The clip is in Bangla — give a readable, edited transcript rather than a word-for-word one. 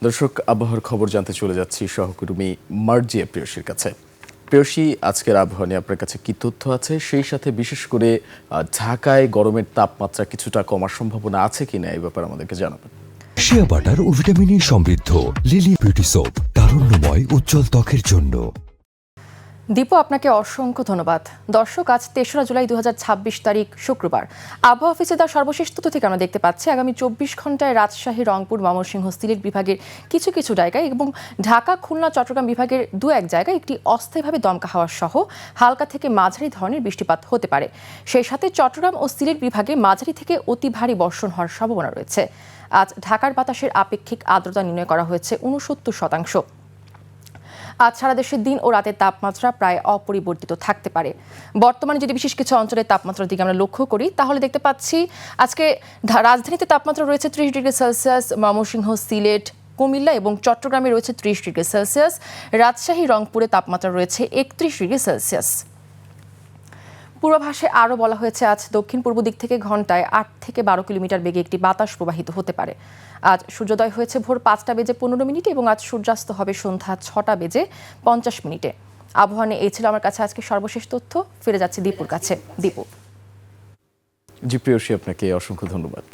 দর্শক, আবহাওয়ার খবর জানতে চলে যাচ্ছি সহকর্মী মার্জিয়া প্রেয়সীর কাছে। প্রেয়সী, আজকের আবহাওয়া নিয়ে আপনার কাছে কি তথ্য আছে? সেই সাথে বিশেষ করে ঢাকায় গরমের তাপমাত্রা কিছুটা কমার সম্ভাবনা আছে কিনা, এই ব্যাপারে আমাদেরকে জানাবেন। শিয়া বাটার ও ভিটামিন সমৃদ্ধ লিলি বিউটি সোপ, তারুণ্যময় উজ্জ্বল ত্বকের জন্য। দীপু, আপনাকে অসংখ্য ধন্যবাদ। দর্শক, আজ ৩রা জুলাই ২০২৬ তারিখ শুক্রবার। আবহাওয়া অফিসে তার সর্বশেষ তথ্য থেকে আমরা দেখতে পাচ্ছি আগামী ২৪ ঘন্টায় রাজশাহী, রংপুর, ময়মনসিংহ, সিলেট বিভাগের কিছু কিছু জায়গায় এবং ঢাকা, খুলনা, চট্টগ্রাম বিভাগের দু এক জায়গায় একটি অস্থায়ীভাবে দমকা হাওয়া সহ হালকা থেকে মাঝারি ধরনের বৃষ্টিপাত হতে পারে। সেই সাথে চট্টগ্রাম ও সিলেট বিভাগে মাঝারি থেকে অতি ভারী বর্ষণ হওয়ার সম্ভাবনা রয়েছে। আজ ঢাকার বাতাসের আপেক্ষিক আর্দ্রতা নির্ণয় করা হয়েছে ৬৯%। আজ সারা দেশের দিন ও রাতের তাপমাত্রা প্রায় অপরিবর্তিত থাকতে পারে। বর্তমানে যদি বিশেষ কিছু অঞ্চলের তাপমাত্রার দিকে আমরা লক্ষ্য করি, তাহলে দেখতে পাচ্ছি আজকে রাজধানীতে তাপমাত্রা রয়েছে ৩০ ডিগ্রি সেলসিয়াস, ময়মনসিংহ, সিলেট, কুমিল্লা এবং চট্টগ্রামে রয়েছে ৩০ ডিগ্রি সেলসিয়াস। রাজশাহী, রংপুরে তাপমাত্রা রয়েছে ৩১ ডিগ্রি সেলসিয়াস। পূর্বাভাসে আরও বলা হয়েছে আজ দক্ষিণ পূর্ব দিক থেকে ঘন্টায় ৮ থেকে ১২ কিলোমিটার বেগে একটি বাতাস প্রবাহিত হতে পারে। আজ সূর্যোদয় হয়েছে ভোর ৫টা বেজে ১৫ মিনিটে এবং আজ সূর্যাস্ত হবে সন্ধ্যা ৬টা বেজে ৫০ মিনিটে। আবহাওয়া নিয়ে এই ছিল আমার কাছে আজকে সর্বশেষ তথ্য। ফিরে যাচ্ছি দীপুর কাছে। দীপু। জি প্রেয়সী, আপনাকে অসংখ্য ধন্যবাদ।